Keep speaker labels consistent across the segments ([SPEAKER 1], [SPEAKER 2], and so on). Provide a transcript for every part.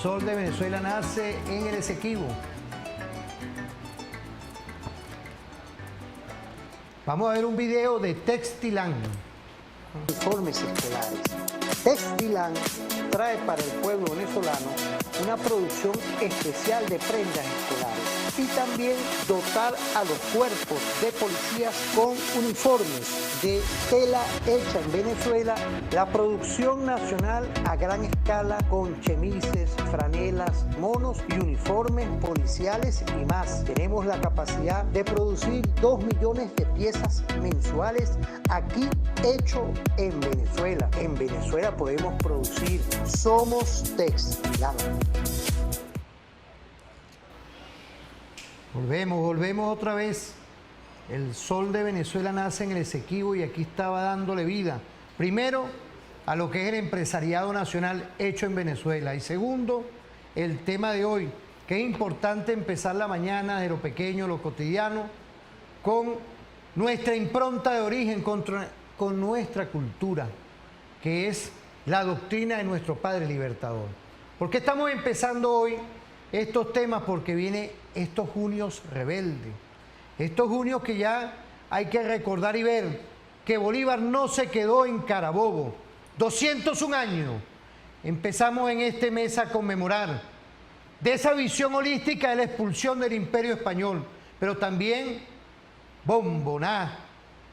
[SPEAKER 1] sol de Venezuela nace en el Esequibo. Vamos a ver un video de Textilán.
[SPEAKER 2] Uniformes escolares. Textilán trae para el pueblo venezolano una producción especial de prendas escolares y también dotar a los cuerpos de policías con uniformes de tela hecha en Venezuela, la producción nacional a gran escala con chemises, franelas, monos y uniformes policiales y más. Tenemos la capacidad de producir 2 millones de piezas mensuales aquí hecho en Venezuela. En Venezuela podemos producir. Somos Textilán.
[SPEAKER 1] Volvemos otra vez. El sol de Venezuela nace en el Esequibo y aquí estaba dándole vida. Primero, a lo que es el empresariado nacional hecho en Venezuela. Y segundo, el tema de hoy, que es importante empezar la mañana de lo pequeño, lo cotidiano, con nuestra impronta de origen, con nuestra cultura, que es la doctrina de nuestro Padre Libertador. ¿Por qué estamos empezando hoy estos temas? Porque viene estos junios rebeldes, estos junios que ya hay que recordar y ver que Bolívar no se quedó en Carabobo. 201 años empezamos en este mes a conmemorar de esa visión holística de la expulsión del Imperio Español, pero también Bomboná,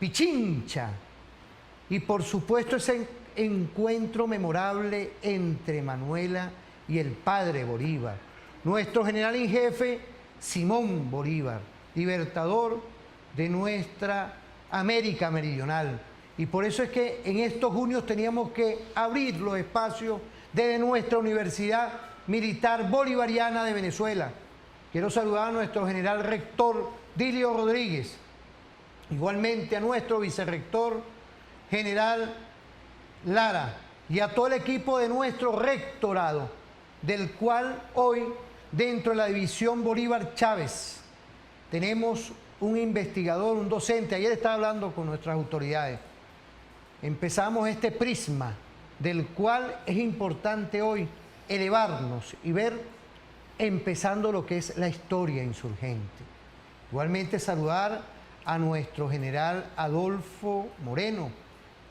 [SPEAKER 1] Pichincha y por supuesto ese encuentro memorable entre Manuela y el padre Bolívar, nuestro general en jefe Simón Bolívar, libertador de nuestra América Meridional. Y por eso es que en estos junios teníamos que abrir los espacios desde nuestra Universidad Militar Bolivariana de Venezuela. Quiero saludar a nuestro general rector Dilio Rodríguez, igualmente a nuestro vicerrector general Lara y a todo el equipo de nuestro rectorado, del cual hoy dentro de la división Bolívar Chávez tenemos un investigador, un docente. Ayer estaba hablando con nuestras autoridades. Empezamos este prisma del cual es importante hoy elevarnos y ver empezando lo que es la historia insurgente. Igualmente saludar a nuestro general Adolfo Moreno,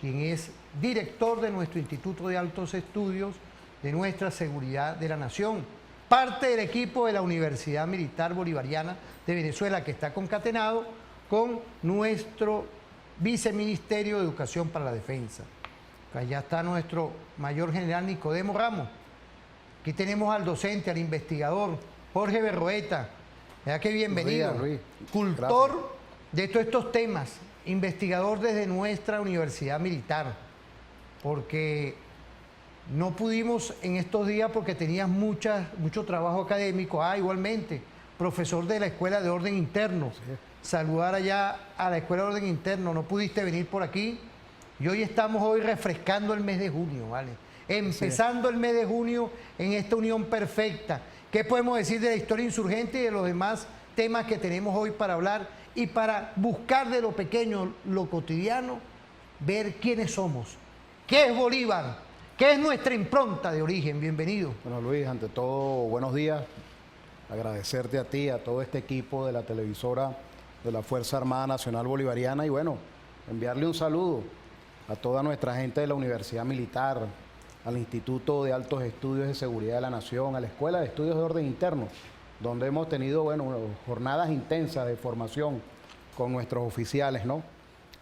[SPEAKER 1] quien es director de nuestro Instituto de Altos Estudios de nuestra Seguridad de la Nación, parte del equipo de la Universidad Militar Bolivariana de Venezuela, que está concatenado con nuestro Viceministerio de Educación para la Defensa. Allá está nuestro mayor general Nicodemo Ramos. Aquí tenemos al docente, al investigador Jorge Berroeta. ¿Verdad que bienvenido?
[SPEAKER 3] Buenos días, Luis.
[SPEAKER 1] Cultor
[SPEAKER 3] Gracias.
[SPEAKER 1] de todos estos temas, investigador desde nuestra Universidad Militar, porque no pudimos en estos días porque tenías mucho trabajo académico. Igualmente, profesor de la Escuela de Orden Interno. Sí. Saludar allá a la Escuela de Orden Interno. No pudiste venir por aquí. Y hoy estamos refrescando el mes de junio, ¿vale? Empezando el mes de junio en esta unión perfecta. ¿Qué podemos decir de la historia insurgente y de los demás temas que tenemos hoy para hablar y para buscar de lo pequeño, lo cotidiano, ver quiénes somos? ¿Qué es Bolívar? ¿Qué es nuestra impronta de origen? Bienvenido.
[SPEAKER 3] Bueno, Luis, ante todo, buenos días. Agradecerte a ti, a todo este equipo de la televisora de la Fuerza Armada Nacional Bolivariana y bueno, enviarle un saludo a toda nuestra gente de la Universidad Militar, al Instituto de Altos Estudios de Seguridad de la Nación, a la Escuela de Estudios de Orden Interno, donde hemos tenido, bueno, jornadas intensas de formación con nuestros oficiales, ¿no?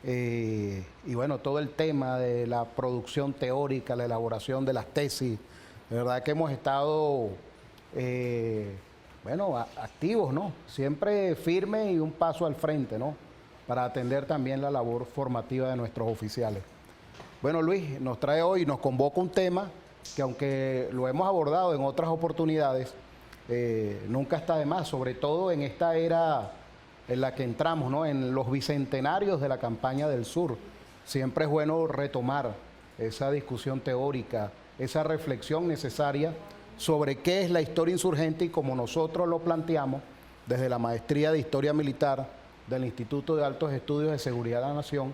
[SPEAKER 3] Y bueno, todo el tema de la producción teórica, la elaboración de las tesis, de verdad que hemos estado, bueno, activos, ¿no? Siempre firmes y un paso al frente, ¿no? Para atender también la labor formativa de nuestros oficiales. Bueno, Luis, nos trae hoy, nos convoca un tema que aunque lo hemos abordado en otras oportunidades, nunca está de más, sobre todo en esta era en la que entramos, ¿no? En los bicentenarios de la campaña del sur. Siempre es bueno retomar esa discusión teórica, esa reflexión necesaria sobre qué es la historia insurgente y como nosotros lo planteamos desde la Maestría de Historia Militar del Instituto de Altos Estudios de Seguridad de la Nación,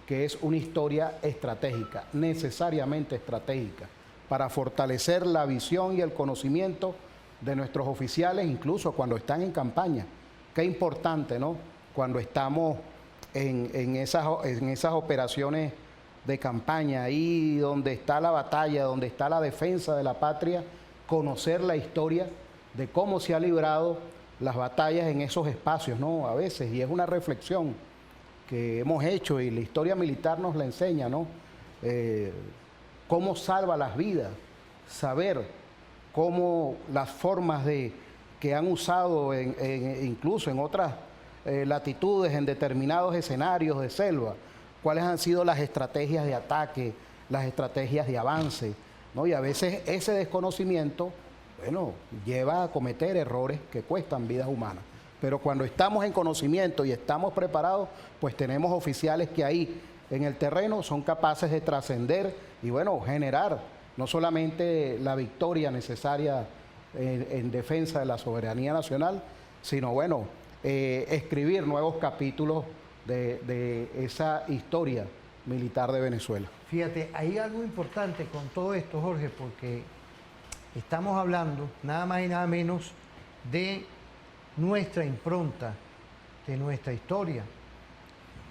[SPEAKER 3] que es una historia estratégica, necesariamente estratégica, para fortalecer la visión y el conocimiento de nuestros oficiales, incluso cuando están en campaña. Qué importante, ¿no? Cuando estamos en esas operaciones de campaña, ahí donde está la batalla, donde está la defensa de la patria, conocer la historia de cómo se ha librado las batallas en esos espacios, ¿no? A veces, y es una reflexión que hemos hecho y la historia militar nos la enseña, ¿no? Cómo salva las vidas, saber cómo las formas que han usado incluso en otras latitudes, en determinados escenarios de selva, cuáles han sido las estrategias de ataque, las estrategias de avance, ¿no? Y a veces ese desconocimiento, bueno, lleva a cometer errores que cuestan vidas humanas. Pero cuando estamos en conocimiento y estamos preparados, pues tenemos oficiales que ahí en el terreno son capaces de trascender y, bueno, generar no solamente la victoria necesaria en defensa de la soberanía nacional, sino, bueno, escribir nuevos capítulos de esa historia militar de Venezuela.
[SPEAKER 1] Fíjate, hay algo importante con todo esto, Jorge, porque estamos hablando nada más y nada menos de nuestra impronta, de nuestra historia.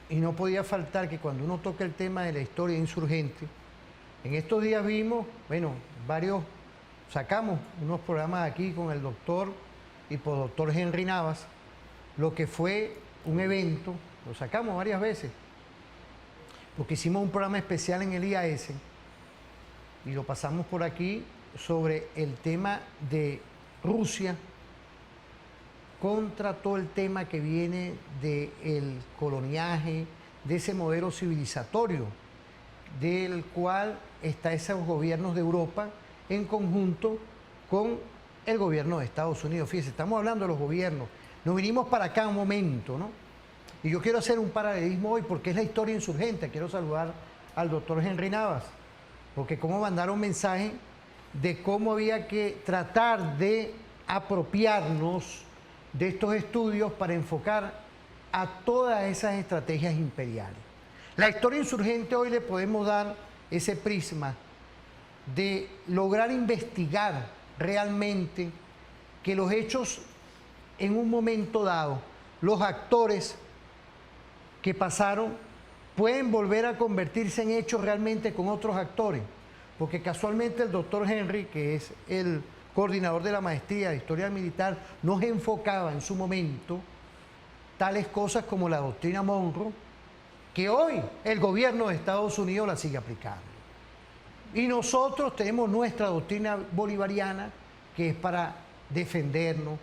[SPEAKER 1] Y no podía faltar que cuando uno toca el tema de la historia insurgente, en estos días vimos, bueno, sacamos unos programas aquí con el doctor y postdoctor Henry Navas, lo que fue un evento, lo sacamos varias veces, porque hicimos un programa especial en el IAS y lo pasamos por aquí sobre el tema de Rusia contra todo el tema que viene del coloniaje, de ese modelo civilizatorio, del cual está esos gobiernos de Europa en conjunto con el gobierno de Estados Unidos. Fíjense, estamos hablando de los gobiernos. Nos vinimos para acá un momento, ¿no? Y yo quiero hacer un paralelismo hoy porque es la historia insurgente. Quiero saludar al doctor Henry Navas, porque como mandaron mensaje de cómo había que tratar de apropiarnos de estos estudios para enfocar a todas esas estrategias imperiales. La historia insurgente hoy le podemos dar ese prisma de lograr investigar realmente que los hechos en un momento dado, los actores que pasaron pueden volver a convertirse en hechos realmente con otros actores, porque casualmente el doctor Henry, que es el coordinador de la maestría de Historia Militar, nos enfocaba en su momento tales cosas como la doctrina Monroe, que hoy el gobierno de Estados Unidos la sigue aplicando. Y nosotros tenemos nuestra doctrina bolivariana, que es para defendernos,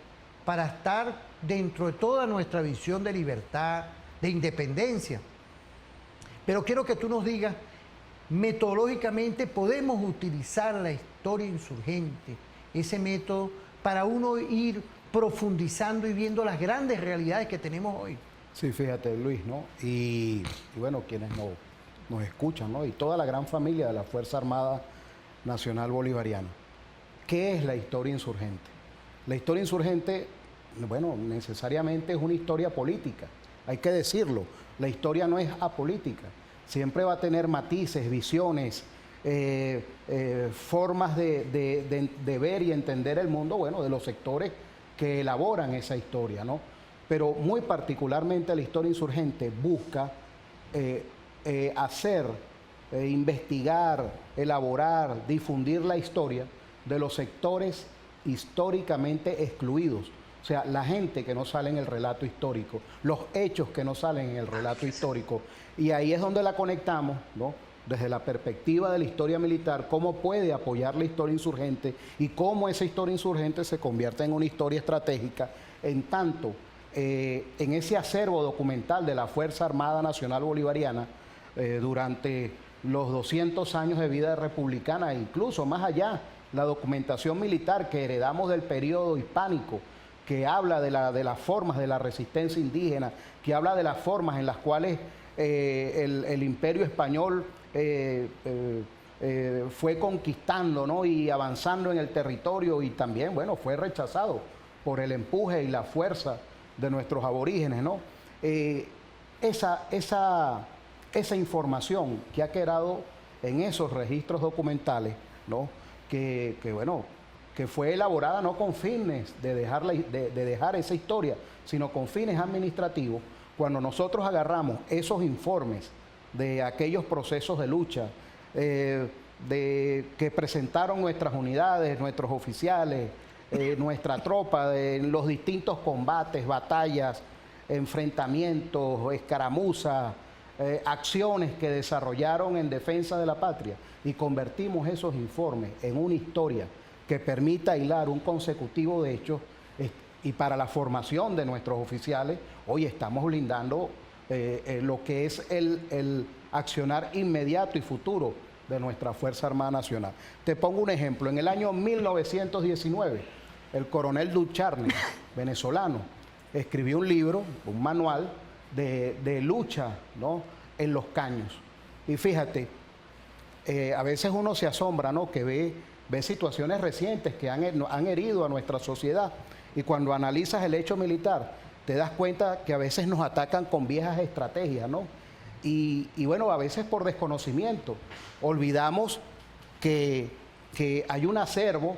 [SPEAKER 1] para estar dentro de toda nuestra visión de libertad, de independencia. Pero quiero que tú nos digas, metodológicamente podemos utilizar la historia insurgente, ese método, para uno ir profundizando y viendo las grandes realidades que tenemos hoy.
[SPEAKER 3] Sí, fíjate, Luis, ¿no? Y bueno, quienes nos escuchan, ¿no? Y toda la gran familia de la Fuerza Armada Nacional Bolivariana. ¿Qué es la historia insurgente? La historia insurgente, bueno, necesariamente es una historia política, hay que decirlo. La historia no es apolítica, siempre va a tener matices, visiones, formas de ver y entender el mundo, bueno, de los sectores que elaboran esa historia, ¿no? Pero muy particularmente la historia insurgente busca investigar, elaborar, difundir la historia de los sectores históricamente excluidos. O sea, la gente que no sale en el relato histórico, los hechos que no salen en el relato histórico. Y ahí es donde la conectamos, ¿no? Desde la perspectiva de la historia militar, cómo puede apoyar la historia insurgente y cómo esa historia insurgente se convierte en una historia estratégica, en tanto en ese acervo documental de la Fuerza Armada Nacional Bolivariana durante los 200 años de vida republicana, e incluso más allá, la documentación militar que heredamos del periodo hispánico, que habla de las formas de la resistencia indígena, que habla de las formas en las cuales el imperio español fue conquistando, ¿no? Y avanzando en el territorio, y también, bueno, fue rechazado por el empuje y la fuerza de nuestros aborígenes, ¿no? Esa información que ha quedado en esos registros documentales, ¿no? bueno, que fue elaborada no con fines de dejar esa historia, sino con fines administrativos. Cuando nosotros agarramos esos informes de aquellos procesos de lucha que presentaron nuestras unidades, nuestros oficiales, nuestra tropa, de los distintos combates, batallas, enfrentamientos, escaramuzas, acciones que desarrollaron en defensa de la patria, y convertimos esos informes en una historia que permita hilar un consecutivo de hechos, y para la formación de nuestros oficiales, hoy estamos blindando lo que es el accionar inmediato y futuro de nuestra Fuerza Armada Nacional. Te pongo un ejemplo. En el año 1919, el coronel Ducharne, venezolano, escribió un libro, un manual de lucha, ¿no?, en los caños. Y fíjate, a veces uno se asombra, ¿no?, que ve situaciones recientes que han herido a nuestra sociedad, y cuando analizas el hecho militar, te das cuenta que a veces nos atacan con viejas estrategias, ¿no? Y bueno, a veces por desconocimiento. Olvidamos que hay un acervo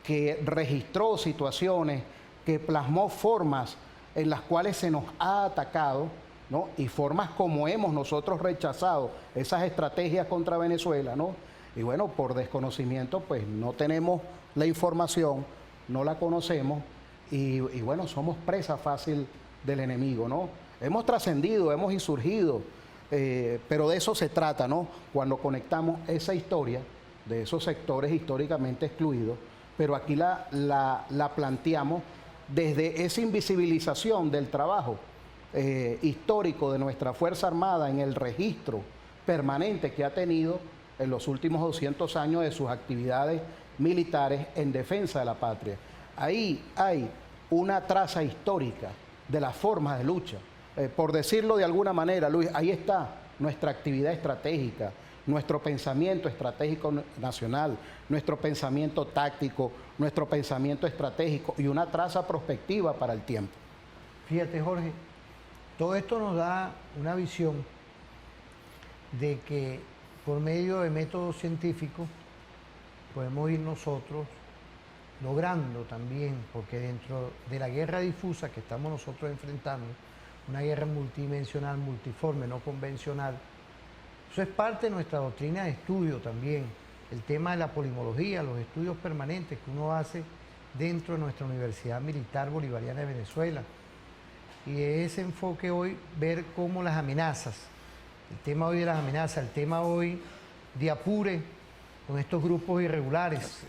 [SPEAKER 3] que registró situaciones, que plasmó formas en las cuales se nos ha atacado, ¿no?, y formas como hemos nosotros rechazado esas estrategias contra Venezuela, ¿no? Y bueno, por desconocimiento, pues no tenemos la información, no la conocemos, y bueno, somos presa fácil del enemigo, ¿no? Hemos trascendido, hemos insurgido, pero de eso se trata, ¿no? Cuando conectamos esa historia de esos sectores históricamente excluidos, pero aquí la planteamos desde esa invisibilización del trabajo histórico de nuestra Fuerza Armada en el registro permanente que ha tenido en los últimos 200 años de sus actividades militares en defensa de la patria. Ahí hay una traza histórica de las formas de lucha. Por decirlo de alguna manera, Luis, ahí está nuestra actividad estratégica, nuestro pensamiento estratégico nacional, nuestro pensamiento táctico, nuestro pensamiento estratégico y una traza prospectiva para el tiempo.
[SPEAKER 1] Fíjate, Jorge, todo esto nos da una visión de que por medio de métodos científicos podemos ir nosotros logrando también, porque dentro de la guerra difusa que estamos nosotros enfrentando, una guerra multidimensional, multiforme, no convencional, eso es parte de nuestra doctrina de estudio también, el tema de la polimología, los estudios permanentes que uno hace dentro de nuestra Universidad Militar Bolivariana de Venezuela. Y ese enfoque hoy, ver cómo las amenazas, el tema hoy de las amenazas, el tema hoy de apure con estos grupos irregulares,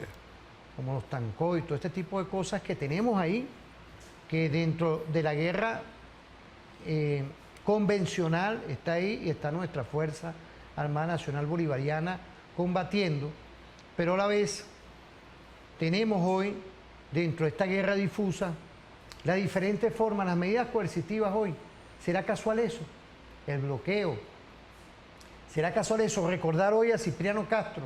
[SPEAKER 1] como los Tancoy, todo este tipo de cosas que tenemos ahí, que dentro de la guerra convencional está ahí, y está nuestra Fuerza Armada Nacional Bolivariana combatiendo, pero a la vez tenemos hoy, dentro de esta guerra difusa, las diferentes formas, las medidas coercitivas hoy. ¿Será casual eso? El bloqueo. ¿Será casual eso? Recordar hoy a Cipriano Castro,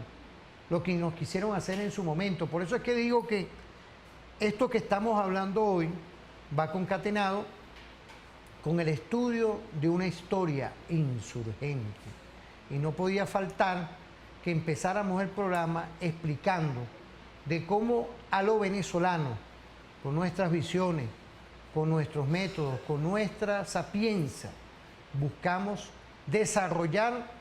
[SPEAKER 1] lo que nos quisieron hacer en su momento. Por eso es que digo que esto que estamos hablando hoy va concatenado con el estudio de una historia insurgente. Y no podía faltar que empezáramos el programa explicando de cómo a lo venezolano, con nuestras visiones, con nuestros métodos, con nuestra sapiencia, buscamos desarrollar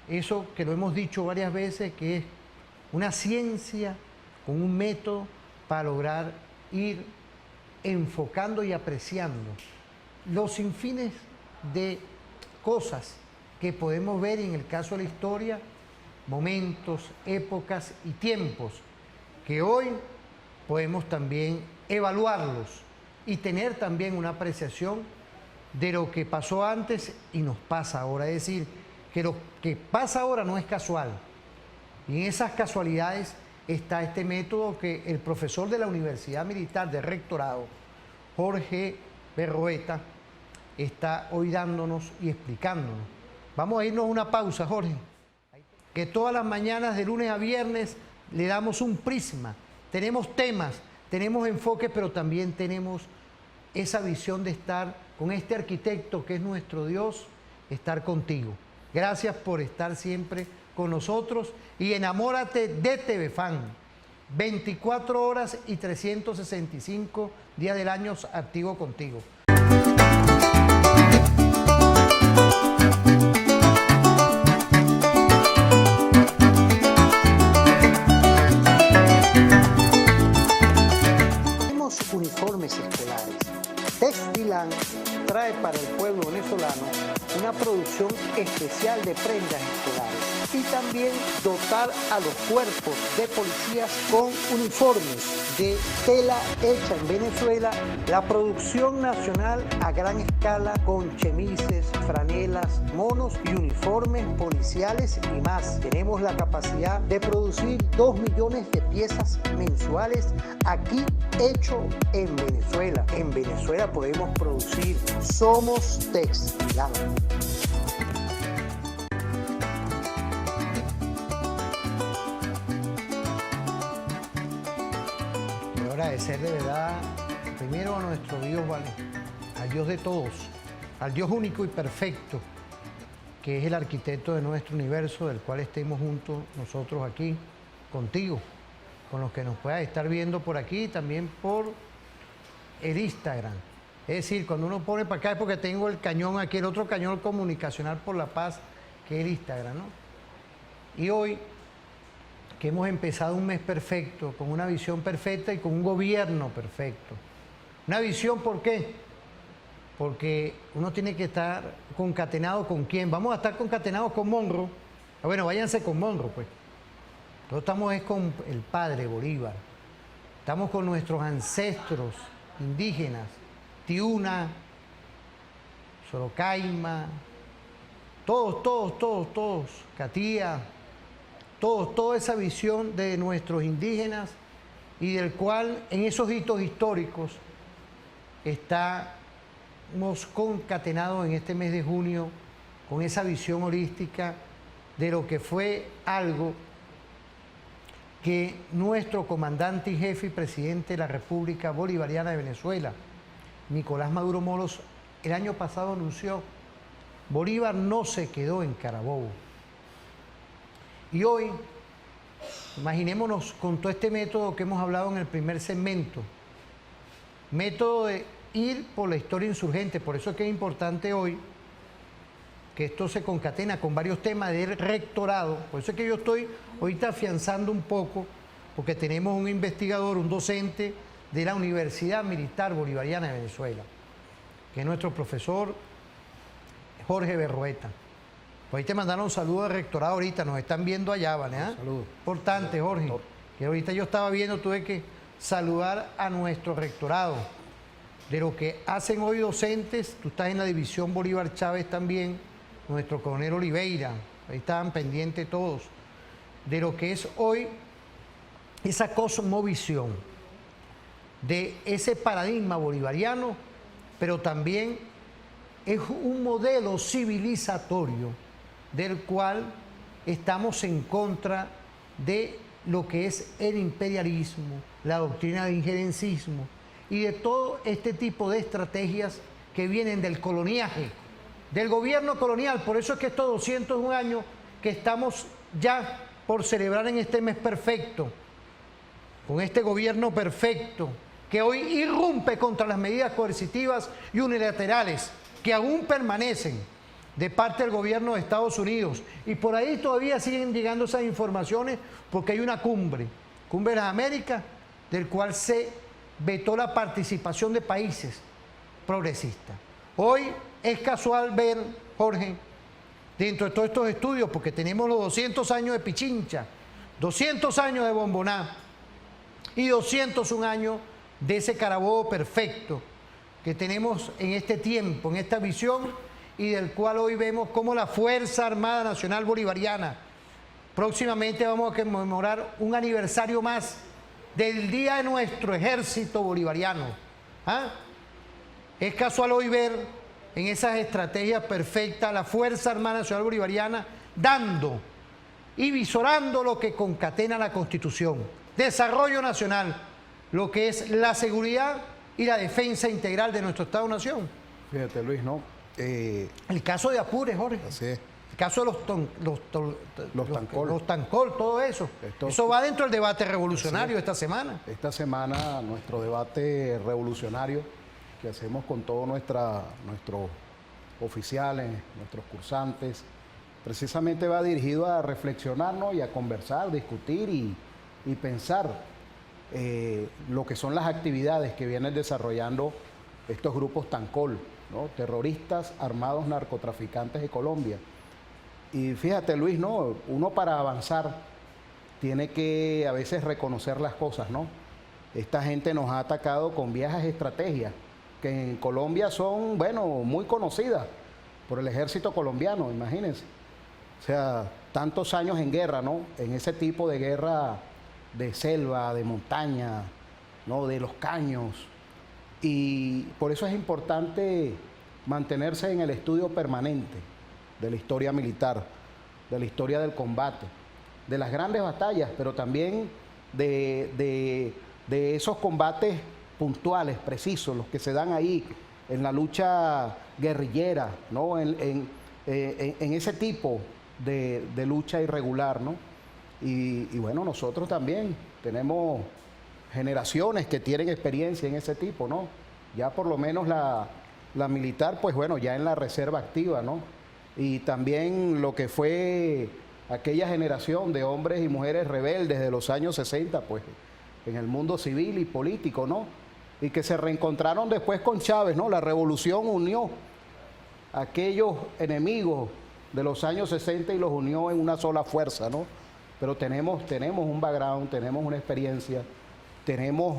[SPEAKER 1] eso que lo hemos dicho varias veces, que es una ciencia con un método para lograr ir enfocando y apreciando los sinfines de cosas que podemos ver en el caso de la historia, momentos, épocas y tiempos, que hoy podemos también evaluarlos y tener también una apreciación de lo que pasó antes y nos pasa ahora. Es decir, que lo que pasa ahora no es casual. Y en esas casualidades está este método que el profesor de la Universidad Militar de Rectorado, Jorge Berroeta, está hoy dándonos y explicándonos. Vamos a irnos a una pausa, Jorge. Que todas las mañanas, de lunes a viernes, le damos un prisma. Tenemos temas, tenemos enfoque, pero también tenemos esa visión de estar con este arquitecto que es nuestro Dios, estar contigo. Gracias por estar siempre con nosotros y enamórate de TV Fan. 24 horas y 365 días del año activo contigo.
[SPEAKER 2] Tenemos uniformes escolares. Textilan trae para el pueblo venezolano una producción especial de prendas escolares y también dotar a los cuerpos de policías con uniformes de tela hecha en Venezuela, la producción nacional a gran escala con chemises, franelas, monos y uniformes policiales y más. Tenemos la capacidad de producir 2 millones de piezas mensuales aquí hecho en Venezuela. En Venezuela podemos producir. Somos Textilan.
[SPEAKER 1] Quiero agradecer de verdad primero a nuestro Dios, ¿vale? Al Dios de todos, al Dios único y perfecto, que es el arquitecto de nuestro universo, del cual estemos juntos nosotros aquí, contigo, con los que nos puedas estar viendo por aquí y también por el Instagram. Es decir, cuando uno pone para acá es porque tengo el cañón aquí, el otro cañón comunicacional por la paz, que es el Instagram, ¿no? Y hoy, que hemos empezado un mes perfecto, con una visión perfecta y con un gobierno perfecto. Una visión, ¿por qué? Porque uno tiene que estar concatenado con quién. Vamos a estar concatenados con Monroe. Bueno, váyanse con Monroe, pues. Nosotros estamos es con el padre Bolívar. Estamos con nuestros ancestros indígenas, Tiuna, Sorocaima, todos, Catía, toda esa visión de nuestros indígenas y del cual en esos hitos históricos estamos concatenados en este mes de junio con esa visión holística de lo que fue algo que nuestro comandante y jefe y presidente de la República Bolivariana de Venezuela, Nicolás Maduro Moros, el año pasado anunció: Bolívar no se quedó en Carabobo. Y hoy, imaginémonos con todo este método que hemos hablado en el primer segmento, método de ir por la historia insurgente. Por eso es que es importante hoy que esto se concatena con varios temas del rectorado. Por eso es que yo estoy ahorita afianzando un poco, porque tenemos un investigador, un docente de la Universidad Militar Bolivariana de Venezuela, que es nuestro profesor Jorge Berrueta. Pues ahí te mandaron un saludo al rectorado ahorita, nos están viendo allá, ¿vale?
[SPEAKER 3] Saludos.
[SPEAKER 1] Importante, Jorge, que ahorita yo estaba viendo, tuve que saludar a nuestro rectorado, de lo que hacen hoy docentes. Tú estás en la división Bolívar Chávez también, nuestro coronel Oliveira, ahí estaban pendientes todos, de lo que es hoy esa cosmovisión, de ese paradigma bolivariano, pero también es un modelo civilizatorio del cual estamos en contra de lo que es el imperialismo, la doctrina del injerencismo y de todo este tipo de estrategias que vienen del coloniaje, del gobierno colonial. Por eso es que estos 201 años que estamos ya por celebrar en este mes perfecto, con este gobierno perfecto, que hoy irrumpe contra las medidas coercitivas y unilaterales que aún permanecen de parte del gobierno de Estados Unidos. Y por ahí todavía siguen llegando esas informaciones porque hay una cumbre de las Américas, del cual se vetó la participación de países progresistas. Hoy es casual ver, Jorge, dentro de todos estos estudios, porque tenemos los 200 años de Pichincha, 200 años de Bomboná y 201 años de ese Carabobo perfecto que tenemos en este tiempo, en esta visión, y del cual hoy vemos cómo la Fuerza Armada Nacional Bolivariana, próximamente vamos a conmemorar un aniversario más del Día de nuestro Ejército Bolivariano. ¿Ah? Es casual hoy ver en esas estrategias perfectas la Fuerza Armada Nacional Bolivariana dando y visorando lo que concatena la Constitución, desarrollo nacional, lo que es la seguridad y la defensa integral de nuestro Estado-Nación.
[SPEAKER 3] Fíjate, Luis, ¿no?
[SPEAKER 1] El caso de Apure, Jorge.
[SPEAKER 3] Así es.
[SPEAKER 1] caso de los Tancol, todo eso. Eso va dentro del debate revolucionario esta semana.
[SPEAKER 3] Esta semana nuestro debate revolucionario que hacemos con todos nuestros oficiales, nuestros cursantes, precisamente va dirigido a reflexionarnos y a conversar, discutir y pensar lo que son las actividades que vienen desarrollando estos grupos Tancol, ¿no? Terroristas armados narcotraficantes de Colombia. Y fíjate, Luis, ¿no? Uno para avanzar tiene que a veces reconocer las cosas, ¿no? Esta gente nos ha atacado con viejas estrategias que en Colombia son, bueno, muy conocidas por el ejército colombiano, imagínense. O sea, tantos años en guerra, ¿no? En ese tipo de guerra de selva, de montaña, ¿no? De los caños. Y por eso es importante mantenerse en el estudio permanente de la historia militar, de la historia del combate, de las grandes batallas, pero también de esos combates puntuales, precisos, los que se dan ahí en la lucha guerrillera, ¿no? En ese tipo de lucha irregular, ¿no? Y bueno, nosotros también tenemos generaciones que tienen experiencia en ese tipo, ¿no? Ya por lo menos la militar, pues bueno, ya en la reserva activa, ¿no? Y también lo que fue aquella generación de hombres y mujeres rebeldes de los años 60, pues en el mundo civil y político, ¿no? Y que se reencontraron después con Chávez, ¿no? La revolución unió a aquellos enemigos de los años 60 y los unió en una sola fuerza, ¿no? Pero tenemos un background, tenemos una experiencia, tenemos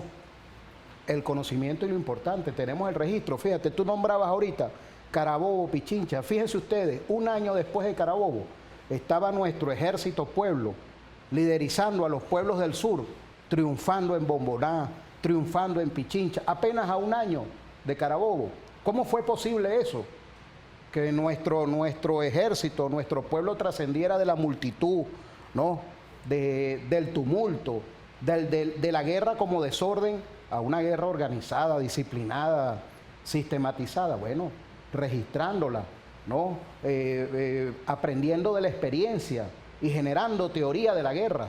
[SPEAKER 3] el conocimiento y lo importante, tenemos el registro. Fíjate, tú nombrabas ahorita Carabobo, Pichincha. Fíjense ustedes, un año después de Carabobo estaba nuestro ejército pueblo liderizando a los pueblos del sur, triunfando en Bomboná, triunfando en Pichincha, apenas a un año de Carabobo. ¿Cómo fue posible eso? Que nuestro ejército, nuestro pueblo trascendiera de la multitud, ¿no? Del tumulto, de la guerra como desorden, a una guerra organizada, disciplinada, sistematizada. Bueno, registrándola, ¿no? Aprendiendo de la experiencia y generando teoría de la guerra.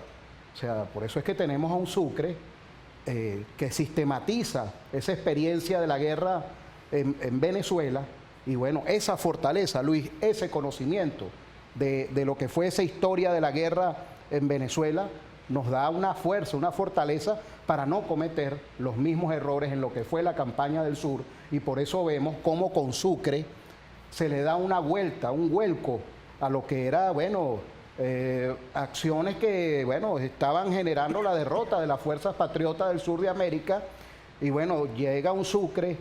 [SPEAKER 3] O sea, por eso es que tenemos a un Sucre que sistematiza esa experiencia de la guerra en Venezuela. Y bueno, esa fortaleza, Luis, ese conocimiento de lo que fue esa historia de la guerra en Venezuela, nos da una fuerza, una fortaleza para no cometer los mismos errores en lo que fue la campaña del sur. Y por eso vemos cómo con Sucre se le da una vuelta, un vuelco a lo que era, bueno, acciones que, bueno, estaban generando la derrota de las fuerzas patriotas del sur de América. Y bueno, llega un Sucre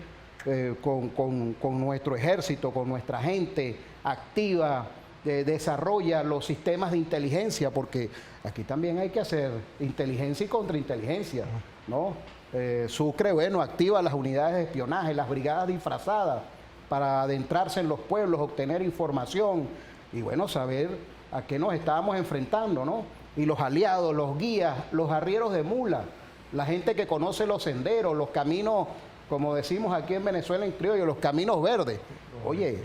[SPEAKER 3] con nuestro ejército, con nuestra gente activa, desarrolla los sistemas de inteligencia, porque aquí también hay que hacer inteligencia y contrainteligencia, ¿no? Sucre, bueno, activa las unidades de espionaje, las brigadas disfrazadas para adentrarse en los pueblos, obtener información y, bueno, saber a qué nos estábamos enfrentando, ¿no? Y los aliados, los guías, los arrieros de mula, la gente que conoce los senderos, los caminos, como decimos aquí en Venezuela en criollo, los caminos verdes. Oye,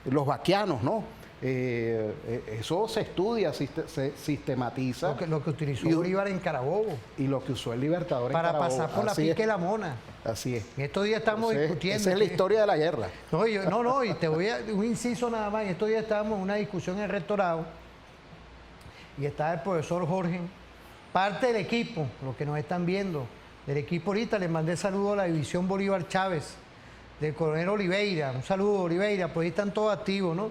[SPEAKER 3] los vaquianos, ¿no? Eso se estudia, se sistematiza.
[SPEAKER 1] Lo que utilizó Bolívar en Carabobo.
[SPEAKER 3] Y lo que usó el Libertador
[SPEAKER 1] para
[SPEAKER 3] en Carabobo.
[SPEAKER 1] Pasar por la pique de la mona.
[SPEAKER 3] Así es.
[SPEAKER 1] En estos días estamos discutiendo.
[SPEAKER 3] Esa es la historia de la guerra.
[SPEAKER 1] No, y te voy a un inciso nada más. En estos días estábamos en una discusión en el rectorado y está el profesor Jorge, parte del equipo, los que nos están viendo, del equipo ahorita, les mandé saludo a la división Bolívar Chávez, del coronel Oliveira. Un saludo, Oliveira, por ahí están todos activos, ¿no?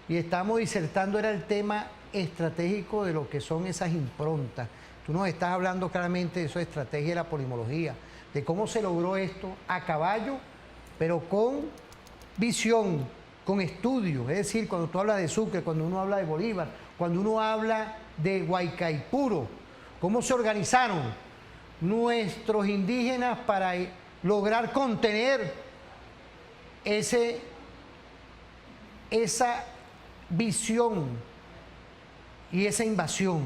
[SPEAKER 1] Y estamos disertando, era el tema estratégico de lo que son esas improntas. Tú nos estás hablando claramente de esa estrategia de la polimología, de cómo se logró esto a caballo, pero con visión, con estudio. Es decir, cuando tú hablas de Sucre, cuando uno habla de Bolívar, cuando uno habla de Guaycaipuro, cómo se organizaron nuestros indígenas para lograr contener esa visión y esa invasión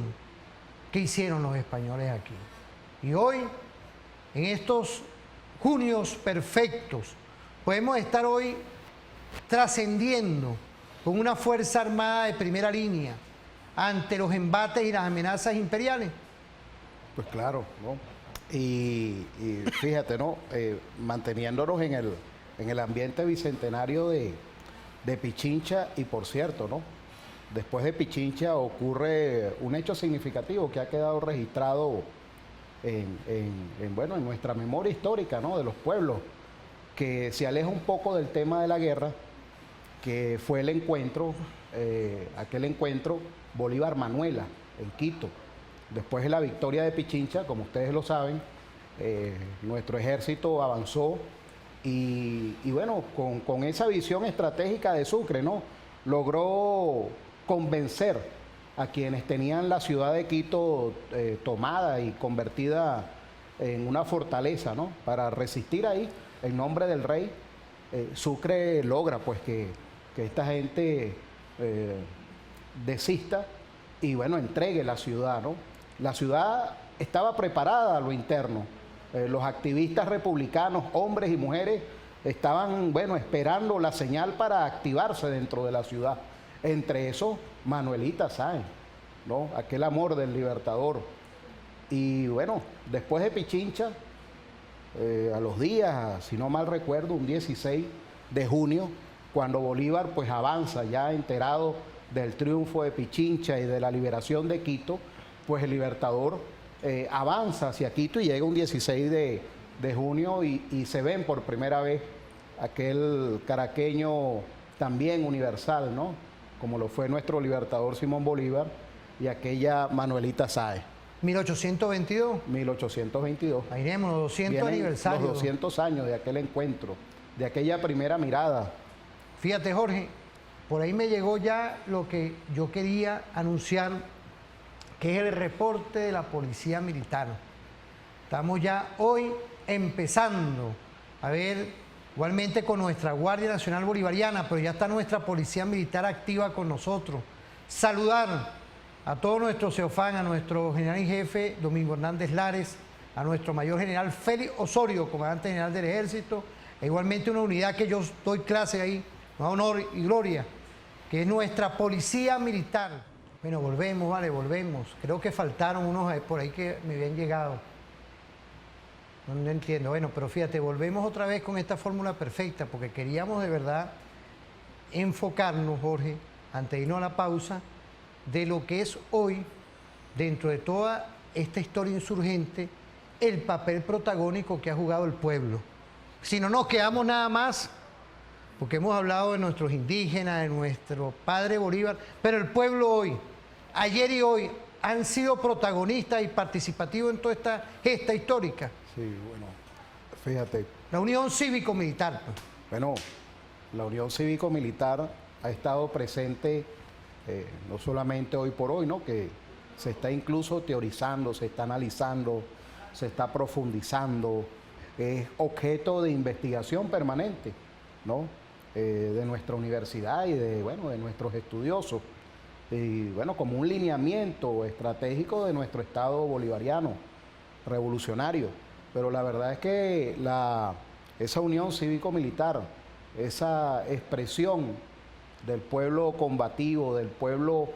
[SPEAKER 1] que hicieron los españoles aquí. Y hoy, en estos junios perfectos, podemos estar hoy trascendiendo con una fuerza armada de primera línea ante los embates y las amenazas imperiales?
[SPEAKER 3] Pues claro, ¿no? Y fíjate, ¿no? Manteniéndonos en el ambiente bicentenario de Pichincha, y por cierto, ¿no? Después de Pichincha ocurre un hecho significativo que ha quedado registrado bueno, en nuestra memoria histórica, ¿no? De los pueblos, que se aleja un poco del tema de la guerra, que fue el encuentro, aquel encuentro Bolívar-Manuela en Quito. Después de la victoria de Pichincha, como ustedes lo saben, nuestro ejército avanzó y bueno, con esa visión estratégica de Sucre, ¿no? Logró convencer a quienes tenían la ciudad de Quito tomada y convertida en una fortaleza, ¿no? Para resistir ahí, en nombre del rey. Sucre logra pues que esta gente desista y bueno, entregue la ciudad, ¿no? La ciudad estaba preparada a lo interno. Los activistas republicanos, hombres y mujeres, estaban, bueno, esperando la señal para activarse dentro de la ciudad. Entre esos, Manuelita Sáenz, ¿no? Aquel amor del libertador. Y bueno, después de Pichincha, a los días, si no mal recuerdo, un 16 de junio, cuando Bolívar pues avanza ya enterado del triunfo de Pichincha y de la liberación de Quito, pues el libertador avanza hacia Quito y llega un 16 de junio y se ven por primera vez aquel caraqueño también universal, ¿no? Como lo fue nuestro libertador Simón Bolívar y aquella Manuelita Sáenz.
[SPEAKER 1] 1822.
[SPEAKER 3] 1822.
[SPEAKER 1] Ahí iremos, los 200
[SPEAKER 3] Vienen
[SPEAKER 1] aniversarios.
[SPEAKER 3] los 200 años de aquel encuentro, de aquella primera mirada.
[SPEAKER 1] Fíjate, Jorge, por ahí me llegó ya lo que yo quería anunciar, que es el reporte de la Policía Militar. Estamos ya hoy empezando a ver, igualmente con nuestra Guardia Nacional Bolivariana, pero ya está nuestra Policía Militar activa con nosotros. Saludar a todo nuestro CEOFAN, a nuestro general en jefe Domingo Hernández Lares, a nuestro mayor general Félix Osorio, comandante general del Ejército, e igualmente una unidad que yo doy clase ahí, con honor y gloria, que es nuestra Policía Militar. Bueno, volvemos, vale, volvemos. Creo que faltaron unos por ahí que me habían llegado. No entiendo. Bueno, pero fíjate, volvemos otra vez con esta fórmula perfecta, porque queríamos de verdad enfocarnos, Jorge, antes de irnos a la pausa, de lo que es hoy, dentro de toda esta historia insurgente, el papel protagónico que ha jugado el pueblo. Si no nos quedamos nada más, porque hemos hablado de nuestros indígenas, de nuestro padre Bolívar, pero el pueblo hoy, ayer y hoy, han sido protagonistas y participativos en toda esta gesta histórica.
[SPEAKER 3] Sí, bueno, fíjate.
[SPEAKER 1] La Unión Cívico-Militar. Pues.
[SPEAKER 3] Bueno, la Unión Cívico-Militar ha estado presente no solamente hoy por hoy, ¿no? Que se está incluso teorizando, se está analizando, se está profundizando, es objeto de investigación permanente, ¿no? De nuestra universidad y de nuestros estudiosos. Y bueno, como un lineamiento estratégico de nuestro Estado bolivariano, revolucionario. Pero la verdad es que esa unión cívico-militar, esa expresión del pueblo combativo, del pueblo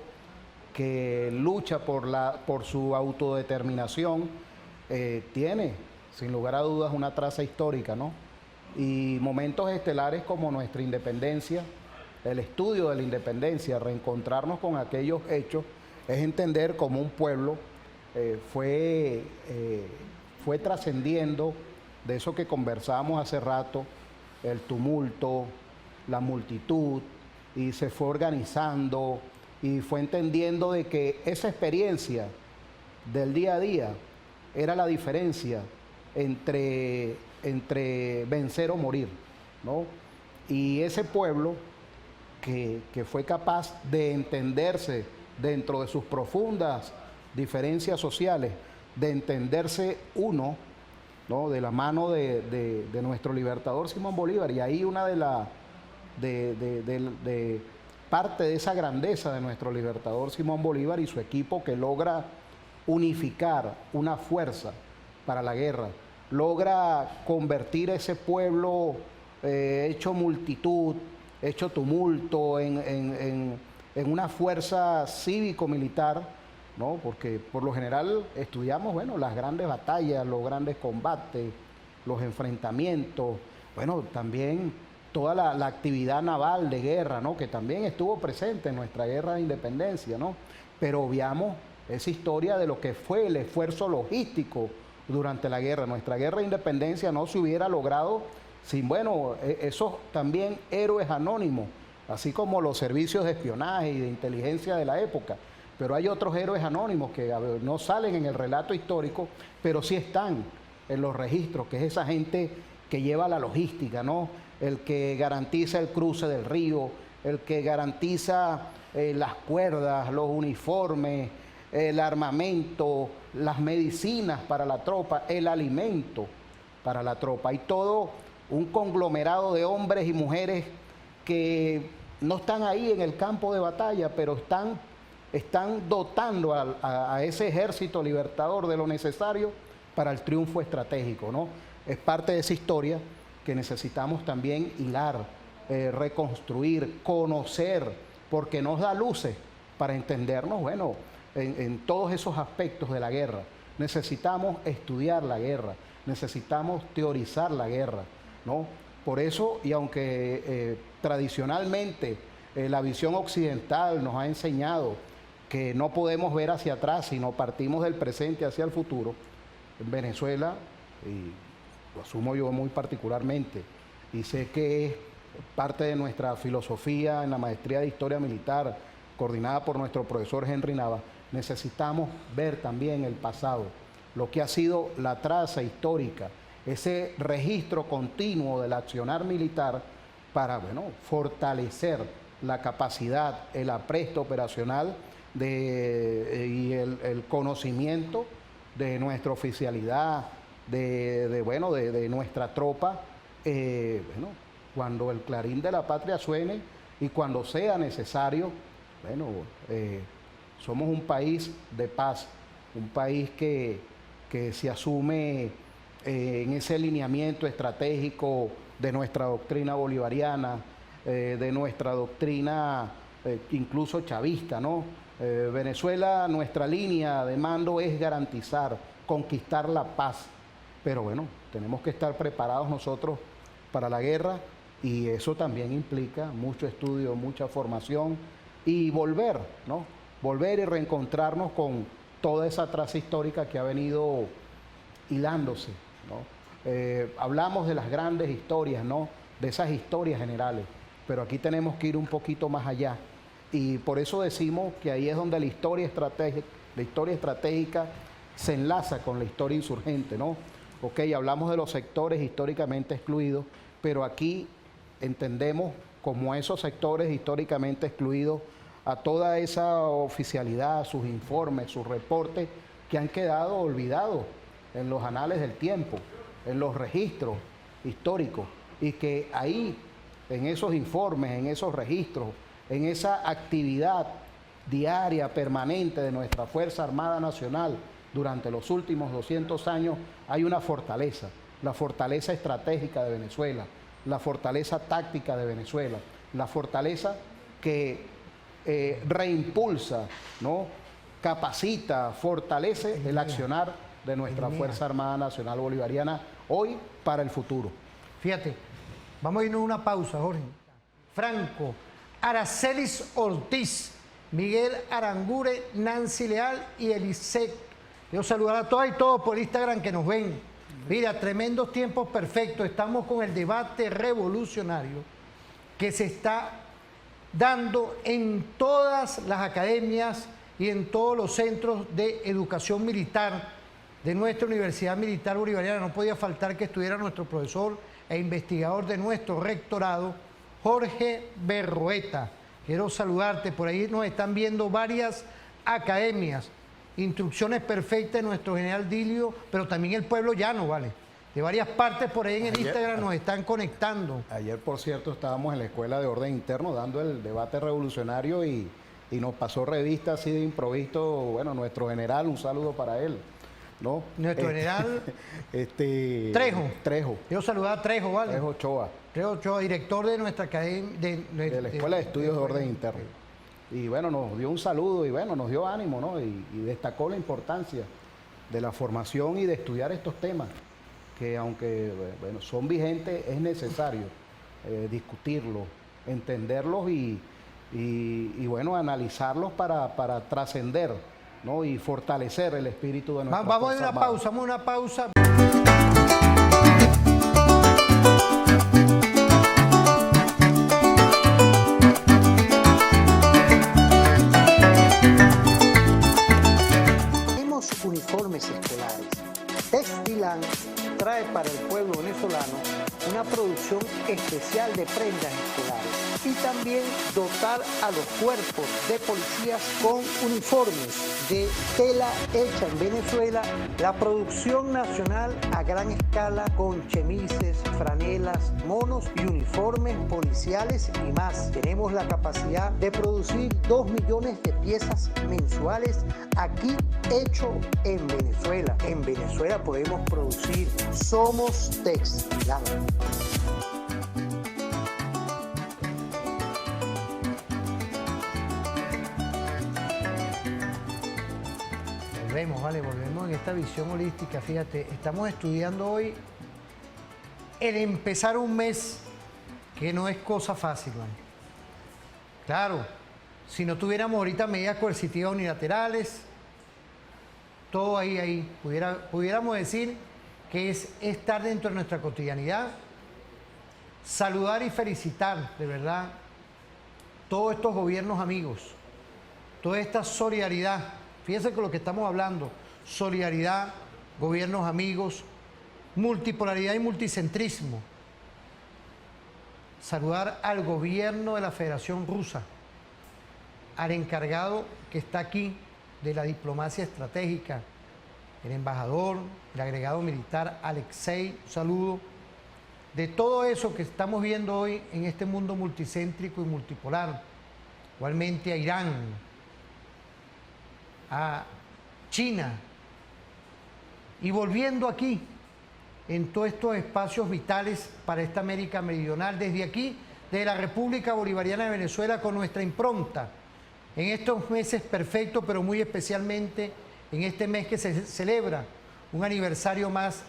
[SPEAKER 3] que lucha por su autodeterminación, tiene, sin lugar a dudas, una traza histórica, ¿no? Y momentos estelares como nuestra independencia, el estudio de la independencia, reencontrarnos con aquellos hechos, es entender cómo un pueblo fue trascendiendo de eso que conversábamos hace rato, el tumulto, la multitud, y se fue organizando y fue entendiendo de que esa experiencia del día a día era la diferencia entre vencer o morir, ¿no? Y ese pueblo que fue capaz de entenderse dentro de sus profundas diferencias sociales, de entenderse uno, ¿no? De la mano de nuestro libertador Simón Bolívar. Y ahí una de parte de esa grandeza de nuestro libertador Simón Bolívar y su equipo, que logra unificar una fuerza para la guerra, logra convertir ese pueblo hecho multitud, hecho tumulto en una fuerza cívico-militar, ¿no? Porque por lo general estudiamos, bueno, las grandes batallas, los grandes combates, los enfrentamientos, bueno, también toda la actividad naval de guerra, ¿no? Que también estuvo presente en nuestra guerra de independencia, ¿no? Pero obviamos esa historia de lo que fue el esfuerzo logístico durante la guerra. Nuestra guerra de independencia no se hubiera logrado sin, bueno, esos también héroes anónimos, así como los servicios de espionaje y de inteligencia de la época. Pero hay otros héroes anónimos que no salen en el relato histórico, pero sí están en los registros, que es esa gente que lleva la logística, ¿no? El que garantiza el cruce del río, el que garantiza las cuerdas, los uniformes, el armamento, las medicinas para la tropa, el alimento para la tropa. Hay todo un conglomerado de hombres y mujeres que no están ahí en el campo de batalla, pero están dotando a ese ejército libertador de lo necesario para el triunfo estratégico, ¿no? Es parte de esa historia que necesitamos también hilar, reconstruir, conocer, porque nos da luces para entendernos, bueno, en todos esos aspectos de la guerra. Necesitamos estudiar la guerra, necesitamos teorizar la guerra, ¿no? Por eso, y aunque tradicionalmente la visión occidental nos ha enseñado que no podemos ver hacia atrás, sino partimos del presente hacia el futuro, en Venezuela, y lo asumo yo muy particularmente, y sé que es parte de nuestra filosofía en la maestría de Historia Militar, coordinada por nuestro profesor Henry Nava, necesitamos ver también el pasado, lo que ha sido la traza histórica, ese registro continuo del accionar militar para, bueno, fortalecer la capacidad, el apresto operacional y el conocimiento de nuestra oficialidad, de nuestra tropa, bueno, cuando el clarín de la patria suene y cuando sea necesario, bueno, somos un país de paz, un país que se asume en ese lineamiento estratégico de nuestra doctrina bolivariana, de nuestra doctrina incluso chavista, ¿no? Venezuela, nuestra línea de mando es garantizar, conquistar la paz, pero bueno, tenemos que estar preparados nosotros para la guerra y eso también implica mucho estudio, mucha formación y volver, ¿no? Volver y reencontrarnos con toda esa traza histórica que ha venido hilándose, ¿no? Hablamos de las grandes historias, ¿no? De esas historias generales, pero aquí tenemos que ir un poquito más allá y por eso decimos que ahí es donde la historia estratégica se enlaza con la historia insurgente, ¿no? Ok, hablamos de los sectores históricamente excluidos, pero aquí entendemos como esos sectores históricamente excluidos a toda esa oficialidad, sus informes, sus reportes que han quedado olvidados en los anales del tiempo, en los registros históricos, y que ahí, en esos informes, en esos registros, en esa actividad diaria, permanente de nuestra Fuerza Armada Nacional durante los últimos 200 años, hay una fortaleza, la fortaleza estratégica de Venezuela, la fortaleza táctica de Venezuela, la fortaleza que reimpulsa, ¿no? Capacita, fortalece el accionar de nuestra Fuerza Armada Nacional Bolivariana hoy para el futuro.
[SPEAKER 1] Fíjate, vamos a irnos a una pausa, Jorge. Franco, Aracelis Ortiz, Miguel Arangure, Nancy Leal y Elisec. Quiero saludar a todas y todos por Instagram que nos ven. Mira, tremendos tiempos perfectos. Estamos con el debate revolucionario que se está dando en todas las academias y en todos los centros de educación militar de nuestra Universidad Militar Bolivariana. No podía faltar que estuviera nuestro profesor e investigador de nuestro rectorado, Jorge Berroeta. Quiero saludarte, por ahí nos están viendo varias academias, instrucciones perfectas de nuestro general Dilio, pero también el pueblo llano, ¿vale? De varias partes por ahí en el Instagram nos están conectando.
[SPEAKER 3] Ayer, por cierto, estábamos en la Escuela de Orden Interno dando el debate revolucionario y nos pasó revista así de improviso, bueno, nuestro general, un saludo para él. ¿no?
[SPEAKER 1] Nuestro general
[SPEAKER 3] Trejo.
[SPEAKER 1] Yo saludaba a Trejo, ¿vale?
[SPEAKER 3] Trejo Ochoa.
[SPEAKER 1] Trejo Ochoa, director de nuestra academia.
[SPEAKER 3] De la Escuela de Estudios de Orden Interno. Y bueno, nos dio un saludo y bueno, nos dio ánimo, ¿no? Y destacó la importancia de la formación y de estudiar estos temas, que aunque bueno, son vigentes, es necesario discutirlos, entenderlos y bueno, analizarlos para trascender, ¿no? Y fortalecer el espíritu de nuestra
[SPEAKER 1] Vamos a una pausa.
[SPEAKER 2] Tenemos uniformes escolares. Textilan trae para el pueblo venezolano una producción especial de prendas escolares y también dotar a los cuerpos de policías con uniformes de tela hecha en Venezuela, la producción nacional a gran escala con chemises, franelas, monos y uniformes policiales y más. Tenemos la capacidad de producir 2 millones de piezas mensuales aquí hecho en Venezuela. En Venezuela podemos producir. Somos Textilan.
[SPEAKER 1] Volvemos en esta visión holística. Fíjate, estamos estudiando hoy el empezar un mes que no es cosa fácil, ¿vale? Claro, si no tuviéramos ahorita medidas coercitivas unilaterales, todo ahí, pudiéramos decir que es estar dentro de nuestra cotidianidad, saludar y felicitar, de verdad, todos estos gobiernos amigos, toda esta solidaridad. Fíjense con lo que estamos hablando, solidaridad, gobiernos amigos, multipolaridad y multicentrismo. Saludar al gobierno de la Federación Rusa, al encargado que está aquí de la diplomacia estratégica, el embajador, el agregado militar Alexei, un saludo. De todo eso que estamos viendo hoy en este mundo multicéntrico y multipolar, igualmente a Irán, a China, y volviendo aquí, en todos estos espacios vitales para esta América Meridional, desde aquí, desde la República Bolivariana de Venezuela, con nuestra impronta, en estos meses perfectos, pero muy especialmente en este mes que se celebra un aniversario más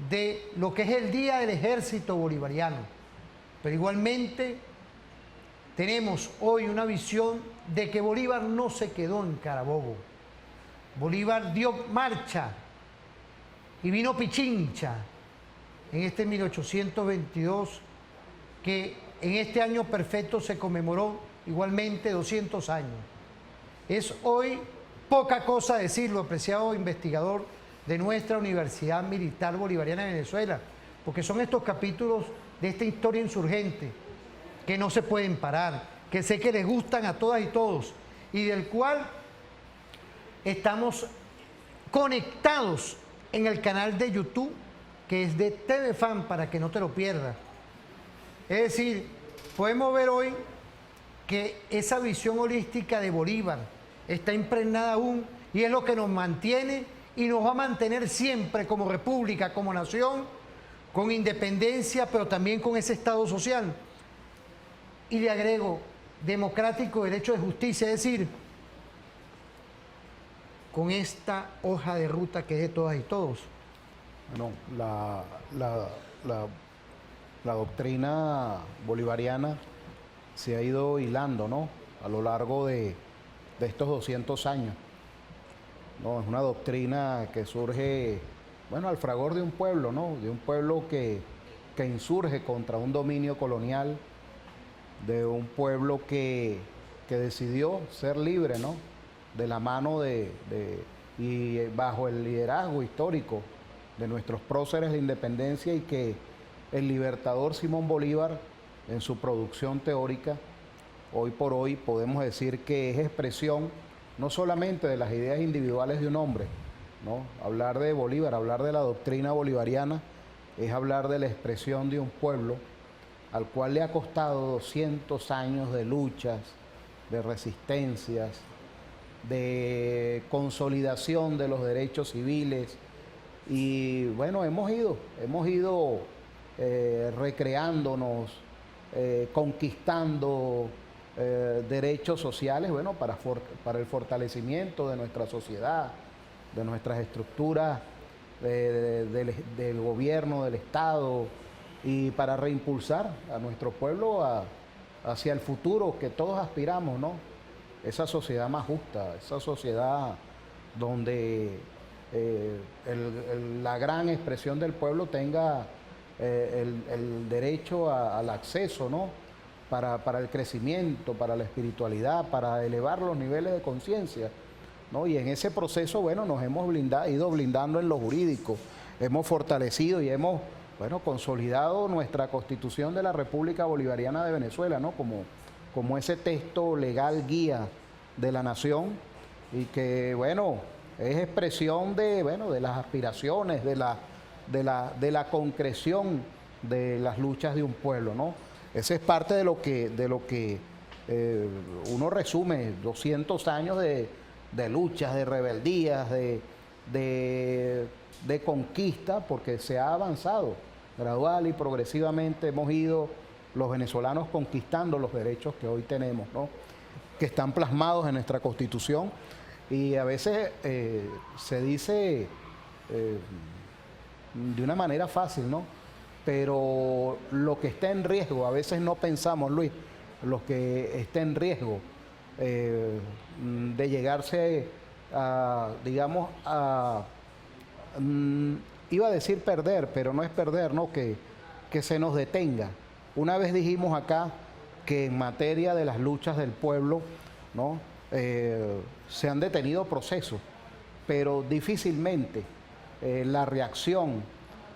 [SPEAKER 1] de lo que es el Día del Ejército Bolivariano. Pero igualmente tenemos hoy una visión de que Bolívar no se quedó en Carabobo. Bolívar dio marcha y vino Pichincha en este 1822, que en este año perfecto se conmemoró igualmente 200 años. Es hoy poca cosa decirlo, apreciado investigador de nuestra Universidad Militar Bolivariana de Venezuela, porque son estos capítulos de esta historia insurgente que no se pueden parar, que sé que les gustan a todas y todos, y del cual estamos conectados en el canal de YouTube, que es de TV Fan, para que no te lo pierdas. Es decir, podemos ver hoy que esa visión holística de Bolívar está impregnada aún, y es lo que nos mantiene y nos va a mantener siempre como república, como nación, con independencia, pero también con ese Estado social. Y le agrego, democrático, derecho de justicia, es decir, con esta hoja de ruta que es de todas y todos.
[SPEAKER 3] Bueno, la doctrina bolivariana se ha ido hilando, ¿no?, a lo largo de estos 200 años. No, es una doctrina que surge, bueno, al fragor de un pueblo, ¿no?, de un pueblo que insurge contra un dominio colonial, de un pueblo que decidió ser libre, ¿no?, de la mano y bajo el liderazgo histórico de nuestros próceres de independencia, y que el libertador Simón Bolívar, en su producción teórica, hoy por hoy podemos decir que es expresión no solamente de las ideas individuales de un hombre, ¿no? Hablar de Bolívar, hablar de la doctrina bolivariana, es hablar de la expresión de un pueblo al cual le ha costado 200 años de luchas, de resistencias, de consolidación de los derechos civiles. Y bueno, hemos ido recreándonos, conquistando derechos sociales, bueno, para el fortalecimiento de nuestra sociedad, de nuestras estructuras del gobierno, del Estado, y para reimpulsar a nuestro pueblo hacia el futuro que todos aspiramos, ¿no? Esa sociedad más justa, esa sociedad donde la gran expresión del pueblo tenga el derecho al acceso, ¿no? Para el crecimiento, para la espiritualidad, para elevar los niveles de conciencia, ¿no? Y en ese proceso, bueno, nos hemos ido blindando en lo jurídico, hemos fortalecido y hemos, bueno, consolidado nuestra Constitución de la República Bolivariana de Venezuela, ¿no? Como ese texto legal guía de la nación, y que, bueno, es expresión de las aspiraciones, de la concreción de las luchas de un pueblo, ¿no? Ese es parte de lo que uno resume, 200 años de luchas, de rebeldías, de conquista, porque se ha avanzado gradual y progresivamente. Hemos ido los venezolanos conquistando los derechos que hoy tenemos, ¿no? Que están plasmados en nuestra Constitución, y a veces se dice de una manera fácil, ¿no? Pero lo que está en riesgo, a veces no pensamos, Luis, lo que está en riesgo de llegarse a, digamos, iba a decir perder, pero no es perder, ¿no? Que se nos detenga. Una vez dijimos acá que en materia de las luchas del pueblo, ¿no? Se han detenido procesos, pero difícilmente la reacción,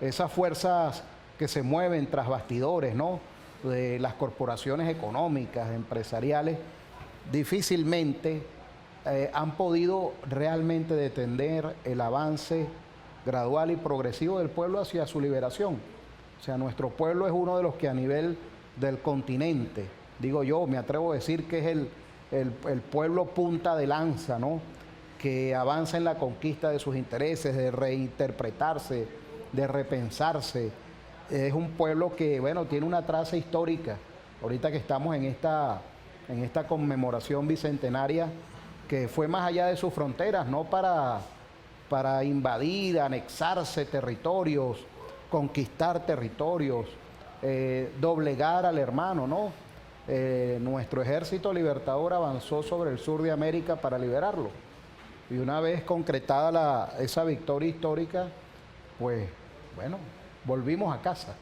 [SPEAKER 3] esas fuerzas que se mueven tras bastidores, ¿no? De las corporaciones económicas, empresariales, difícilmente han podido realmente detener el avance gradual y progresivo del pueblo hacia su liberación. O sea, nuestro pueblo es uno de los que a nivel del continente, digo yo, me atrevo a decir que es el pueblo punta de lanza, ¿no? Que avanza en la conquista de sus intereses, de reinterpretarse, de repensarse. Es un pueblo que, bueno, tiene una traza histórica. Ahorita que estamos en esta conmemoración bicentenaria, que fue más allá de sus fronteras, no para invadir, anexarse territorios, conquistar territorios, doblegar al hermano, ¿no? Nuestro ejército libertador avanzó sobre el sur de América para liberarlo. Y una vez concretada esa victoria histórica, pues, bueno, volvimos a casa,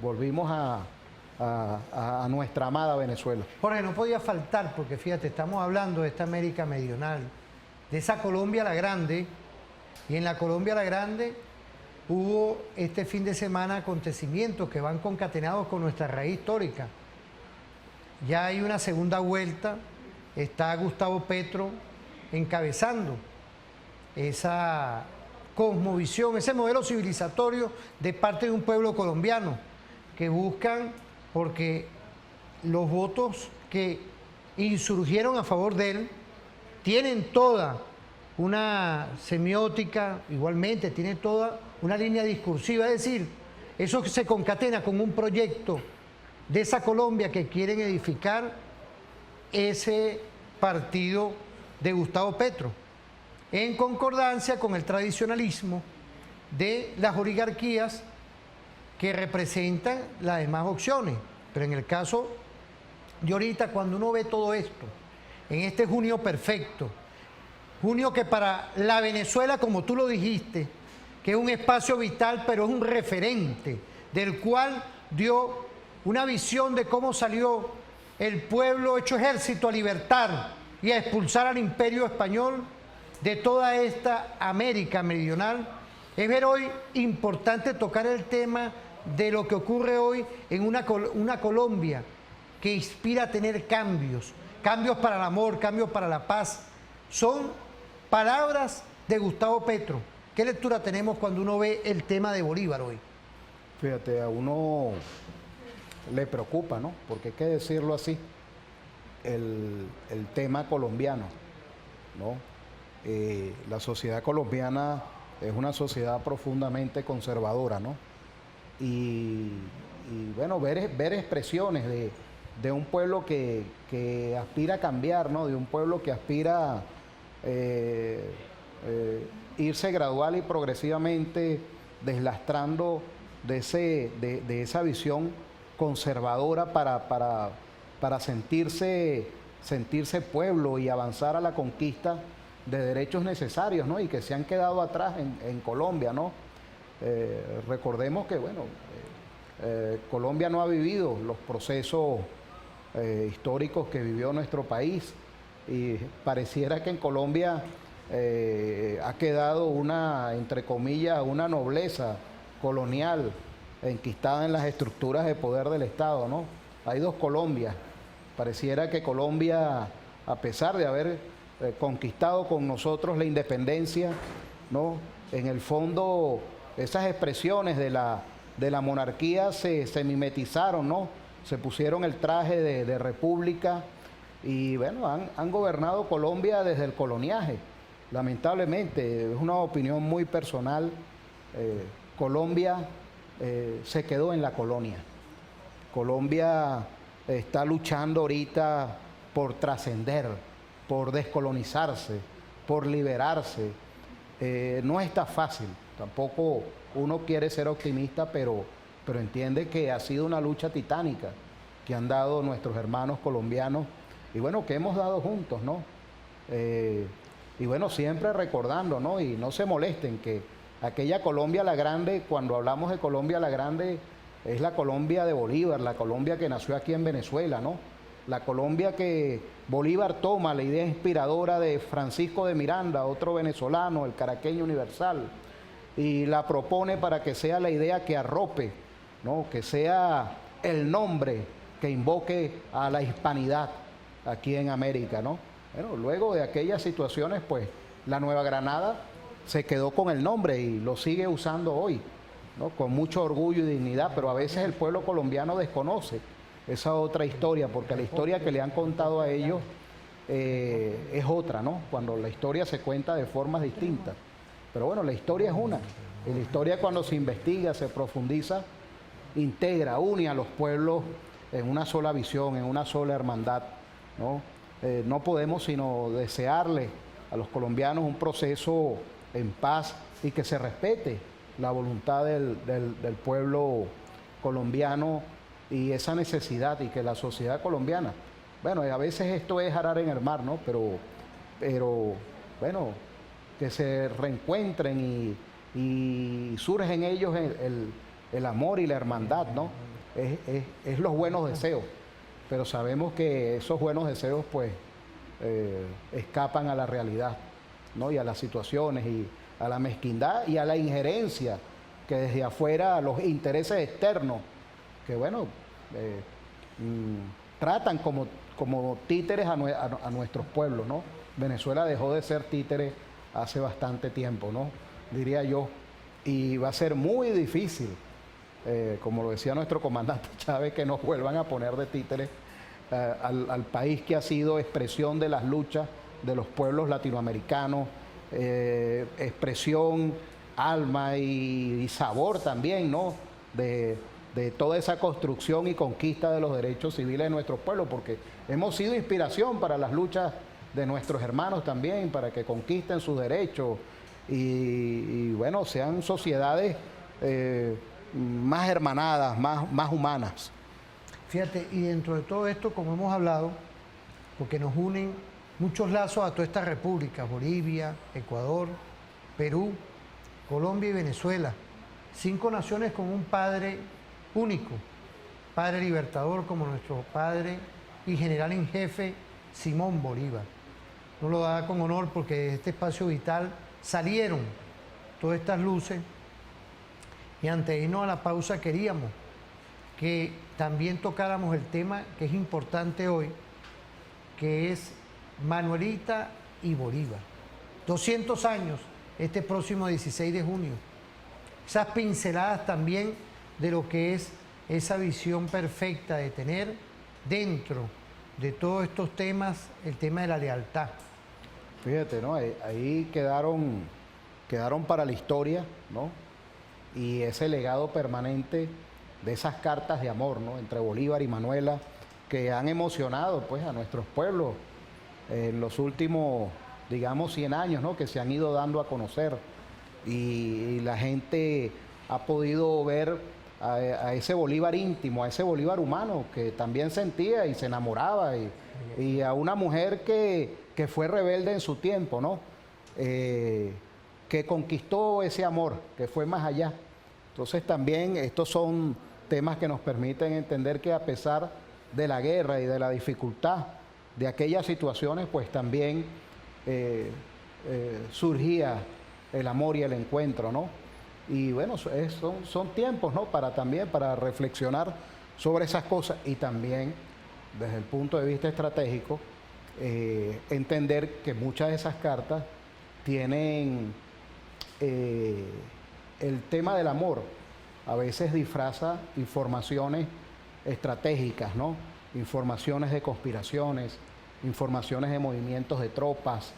[SPEAKER 3] volvimos a nuestra amada Venezuela.
[SPEAKER 1] Jorge, no podía faltar, porque fíjate, estamos hablando de esta América meridional, de esa Colombia la Grande, y en la Colombia la Grande hubo este fin de semana acontecimientos que van concatenados con nuestra raíz histórica. Ya hay una segunda vuelta, está Gustavo Petro encabezando esa cosmovisión, ese modelo civilizatorio de parte de un pueblo colombiano que buscan, porque los votos que insurgieron a favor de él tienen toda una semiótica, igualmente tiene toda una línea discursiva, es decir, eso se concatena con un proyecto de esa Colombia que quieren edificar ese partido de Gustavo Petro, en concordancia con el tradicionalismo de las oligarquías que representan las demás opciones. Pero en el caso de ahorita, cuando uno ve todo esto, en este junio perfecto, junio que para la Venezuela, como tú lo dijiste, que es un espacio vital, pero es un referente, del cual dio una visión de cómo salió el pueblo hecho ejército a libertar y a expulsar al imperio español de toda esta América meridional. Es ver hoy importante tocar el tema de lo que ocurre hoy en una Colombia que inspira a tener cambios, cambios para el amor, cambios para la paz. Son palabras de Gustavo Petro. ¿Qué lectura tenemos cuando uno ve el tema de Bolívar hoy?
[SPEAKER 3] Fíjate, a uno le preocupa, ¿no? Porque hay que decirlo así, el tema colombiano. ¿no? La sociedad colombiana es una sociedad profundamente conservadora, ¿no? Y bueno, ver expresiones de un pueblo que aspira a cambiar, ¿no? De un pueblo que aspira irse gradual y progresivamente deslastrando de esa visión conservadora para sentirse pueblo y avanzar a la conquista de derechos necesarios, ¿no? Y que se han quedado atrás en Colombia, ¿no? Recordemos que, bueno, Colombia no ha vivido los procesos históricos que vivió nuestro país, y pareciera que en Colombia ha quedado entre comillas, una nobleza colonial enquistada en las estructuras de poder del Estado, ¿no? Hay dos Colombias. Pareciera que Colombia, a pesar de haber conquistado con nosotros la independencia, ¿no? En el fondo, esas expresiones de la monarquía se mimetizaron, ¿no? Se pusieron el traje de república y, bueno, han gobernado Colombia desde el coloniaje. Lamentablemente, es una opinión muy personal, Colombia se quedó en la colonia. Colombia está luchando ahorita por trascender, por descolonizarse, por liberarse. No está fácil, tampoco uno quiere ser optimista, pero entiende que ha sido una lucha titánica que han dado nuestros hermanos colombianos y, bueno, que hemos dado juntos, ¿no? Y, bueno, siempre recordando, ¿no? Y no se molesten que aquella Colombia la Grande, cuando hablamos de Colombia la Grande, es la Colombia de Bolívar, la Colombia que nació aquí en Venezuela, ¿no? La Colombia que Bolívar toma la idea inspiradora de Francisco de Miranda, otro venezolano, el caraqueño universal, y la propone para que sea la idea que arrope, ¿no? Que sea el nombre que invoque a la hispanidad aquí en América, ¿no? Bueno, luego de aquellas situaciones, pues la Nueva Granada se quedó con el nombre y lo sigue usando hoy, ¿no? Con mucho orgullo y dignidad, pero a veces el pueblo colombiano desconoce esa otra historia, porque la historia que le han contado a ellos es otra, ¿no? Cuando la historia se cuenta de formas distintas. Pero bueno, la historia es una, y la historia, cuando se investiga, se profundiza, integra, une a los pueblos en una sola visión, en una sola hermandad, ¿no? No podemos sino desearle a los colombianos un proceso en paz y que se respete la voluntad del pueblo colombiano y esa necesidad, y que la sociedad colombiana, bueno, a veces esto es arar en el mar, ¿no? Pero bueno, que se reencuentren y surge en ellos el amor y la hermandad, ¿no? Es los buenos deseos, pero sabemos que esos buenos deseos, pues, escapan a la realidad, ¿no? Y a las situaciones y a la mezquindad y a la injerencia que desde afuera, los intereses externos, que, bueno, tratan como títeres a nuestros pueblos, ¿no? Venezuela dejó de ser títere hace bastante tiempo, ¿no? Diría yo, y va a ser muy difícil, como lo decía nuestro comandante Chávez, que nos vuelvan a poner de títere al país que ha sido expresión de las luchas de los pueblos latinoamericanos, expresión, alma y sabor también, ¿no? De toda esa construcción y conquista de los derechos civiles de nuestros pueblos, porque hemos sido inspiración para las luchas de nuestros hermanos también, para que conquisten sus derechos y bueno, sean sociedades más hermanadas, más humanas.
[SPEAKER 1] Fíjate, y dentro de todo esto, como hemos hablado, porque nos unen muchos lazos a todas estas repúblicas, Bolivia, Ecuador, Perú, Colombia y Venezuela, 5 naciones con un padre único, padre libertador como nuestro padre y general en jefe Simón Bolívar. Nos lo da con honor porque de este espacio vital salieron todas estas luces, y antes de irnos a la pausa queríamos que también tocáramos el tema que es importante hoy, que es Manuelita y Bolívar. 200 años este próximo 16 de junio. Esas pinceladas también de lo que es esa visión perfecta de tener dentro de todos estos temas el tema de la lealtad.
[SPEAKER 3] Fíjate, ¿no? Ahí quedaron para la historia, ¿no? Y ese legado permanente de esas cartas de amor, ¿no? Entre Bolívar y Manuela, que han emocionado, pues, a nuestros pueblos en los últimos, digamos, 100 años, ¿no? Que se han ido dando a conocer y la gente ha podido ver a ese Bolívar íntimo, a ese Bolívar humano que también sentía y se enamoraba y a una mujer que fue rebelde en su tiempo, ¿no? Que conquistó ese amor, que fue más allá. Entonces también estos son temas que nos permiten entender que a pesar de la guerra y de la dificultad de aquellas situaciones, pues también surgía el amor y el encuentro, ¿no? Y bueno, son tiempos, ¿no? Para reflexionar sobre esas cosas y también desde el punto de vista estratégico, entender que muchas de esas cartas tienen el tema del amor, a veces disfraza informaciones estratégicas, ¿no? Informaciones de conspiraciones, informaciones de movimientos de tropas,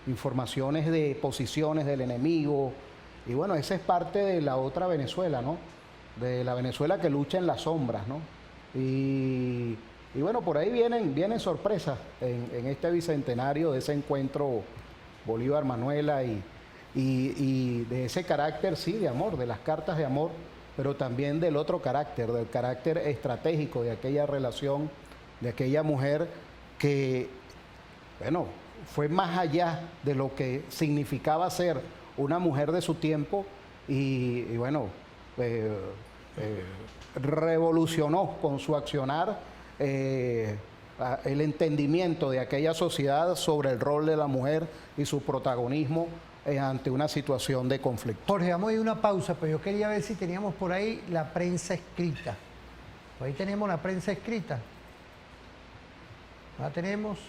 [SPEAKER 3] informaciones de posiciones del enemigo. Y bueno, esa es parte de la otra Venezuela, ¿no? De la Venezuela que lucha en las sombras, ¿no? Y bueno, por ahí vienen sorpresas en este bicentenario de ese encuentro Bolívar-Manuela y de ese carácter, sí, de amor, de las cartas de amor, pero también del otro carácter, del carácter estratégico de aquella relación, de aquella mujer que, bueno, fue más allá de lo que significaba ser una mujer de su tiempo y bueno, revolucionó con su accionar el entendimiento de aquella sociedad sobre el rol de la mujer y su protagonismo ante una situación de conflicto.
[SPEAKER 1] Jorge, vamos a ir a una pausa, pero yo quería ver si teníamos por ahí la prensa escrita. Por ahí tenemos la prensa escrita. ¿La tenemos?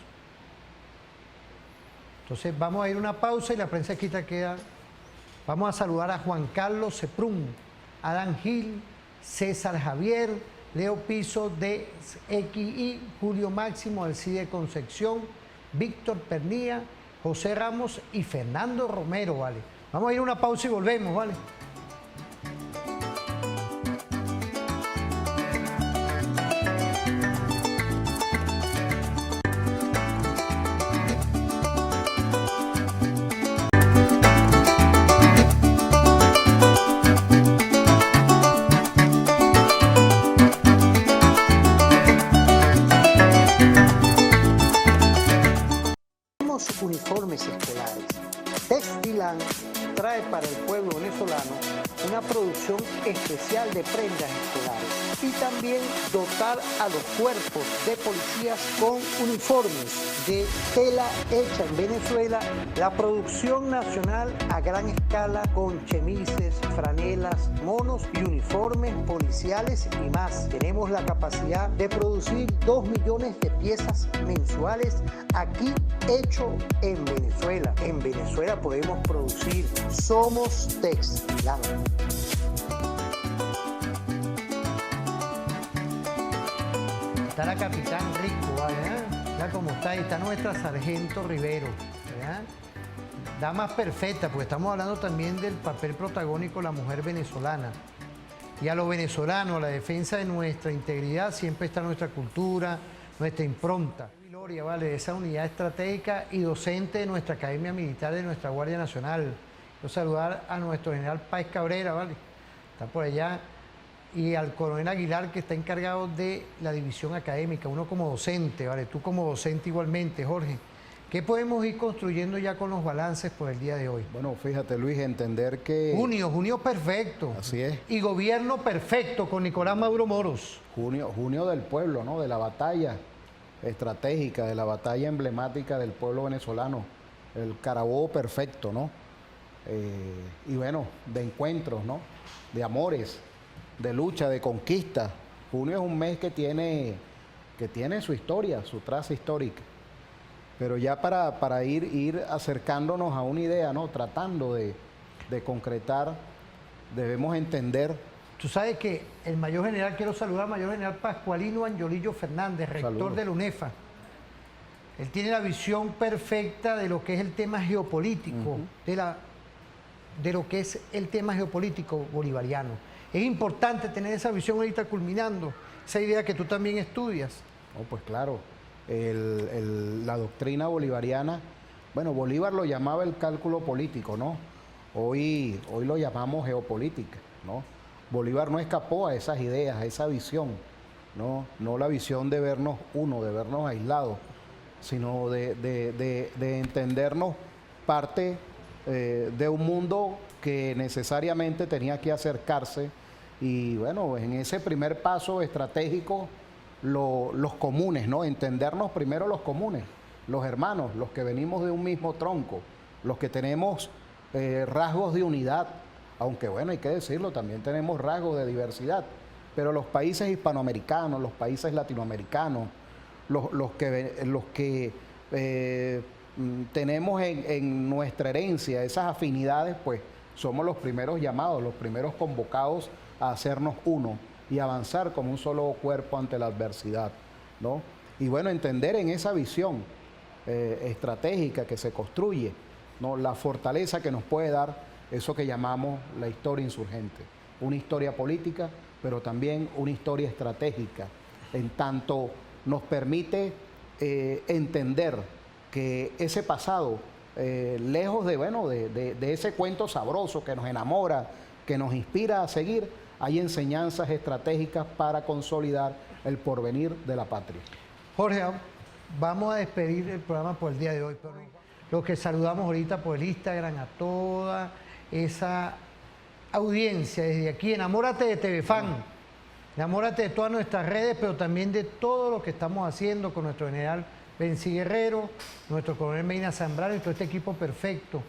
[SPEAKER 1] Entonces vamos a ir a una pausa y la prensa escrita queda. Vamos a saludar a Juan Carlos Seprún, Adán Gil, César Javier, Leo Piso de XI, Julio Máximo Alcide Concepción, Víctor Pernía, José Ramos y Fernando Romero, ¿vale? Vamos a ir a una pausa y volvemos, ¿vale?
[SPEAKER 2] Uniformes escolares. Textilan trae para el pueblo venezolano una producción especial de prendas escolares y también dotar a los cuerpos de policías con uniformes de tela hecha en Venezuela, la producción nacional a gran escala con chemises, franelas, monos y uniformes policiales y más. Tenemos la capacidad de producir 2 millones de piezas mensuales aquí hecho en Venezuela. En Venezuela podemos producir. Somos Textilan.
[SPEAKER 1] Está la capitán Rico, ¿verdad? Ya como está, ahí está nuestra sargento Rivero, ¿verdad? Damas perfectas, porque estamos hablando también del papel protagónico de la mujer venezolana. Y a los venezolanos, a la defensa de nuestra integridad, siempre está nuestra cultura, nuestra impronta. Gloria, ¿vale? Esa unidad estratégica y docente de nuestra Academia Militar de nuestra Guardia Nacional. Quiero saludar a nuestro general Páez Cabrera, ¿vale? Está por allá. Y al coronel Aguilar, que está encargado de la división académica, uno como docente, ¿vale? Tú como docente igualmente, Jorge. ¿Qué podemos ir construyendo ya con los balances por el día de hoy?
[SPEAKER 3] Bueno, fíjate, Luis, entender que...
[SPEAKER 1] Junio perfecto.
[SPEAKER 3] Así es.
[SPEAKER 1] Y gobierno perfecto con Nicolás Maduro Moros.
[SPEAKER 3] Junio del pueblo, ¿no? De la batalla estratégica, de la batalla emblemática del pueblo venezolano. El Carabobo perfecto, ¿no? Y bueno, de encuentros, ¿no? De amores, de lucha, de conquista. Junio es un mes que tiene su historia, su traza histórica. Pero ya para ir acercándonos a una idea, ¿no? Tratando de concretar, debemos entender.
[SPEAKER 1] Tú sabes que el mayor general, quiero saludar al mayor general Pascualino Angiolillo Fernández, rector de la UNEFA. Él tiene la visión perfecta de lo que es el tema geopolítico, de lo que es el tema geopolítico bolivariano. Es importante tener esa visión ahorita culminando, esa idea que tú también estudias.
[SPEAKER 3] Oh, pues claro, la doctrina bolivariana, bueno, Bolívar lo llamaba el cálculo político, ¿no? Hoy lo llamamos geopolítica, ¿no? Bolívar no escapó a esas ideas, a esa visión, no la visión de vernos uno, de vernos aislados, sino de entendernos parte de un mundo que necesariamente tenía que acercarse. Y bueno, en ese primer paso estratégico, los comunes, ¿no? Entendernos primero los comunes, los hermanos, los que venimos de un mismo tronco, los que tenemos rasgos de unidad, aunque bueno, hay que decirlo, también tenemos rasgos de diversidad, pero los países hispanoamericanos, los países latinoamericanos, los que tenemos en nuestra herencia esas afinidades, pues somos los primeros llamados, los primeros convocados a hacernos uno y avanzar como un solo cuerpo ante la adversidad, ¿no? Y bueno, entender en esa visión estratégica que se construye, ¿no? La fortaleza que nos puede dar eso que llamamos la historia insurgente, una historia política, pero también una historia estratégica, en tanto nos permite entender que ese pasado, lejos de ese cuento sabroso que nos enamora, que nos inspira a seguir, hay enseñanzas estratégicas para consolidar el porvenir de la patria.
[SPEAKER 1] Jorge, vamos a despedir el programa por el día de hoy, pero los que saludamos ahorita por el Instagram a toda esa audiencia desde aquí, enamórate de TVFAN, enamórate de todas nuestras redes, pero también de todo lo que estamos haciendo con nuestro general Benzi Guerrero, nuestro coronel Medina Zambrano y todo este equipo perfecto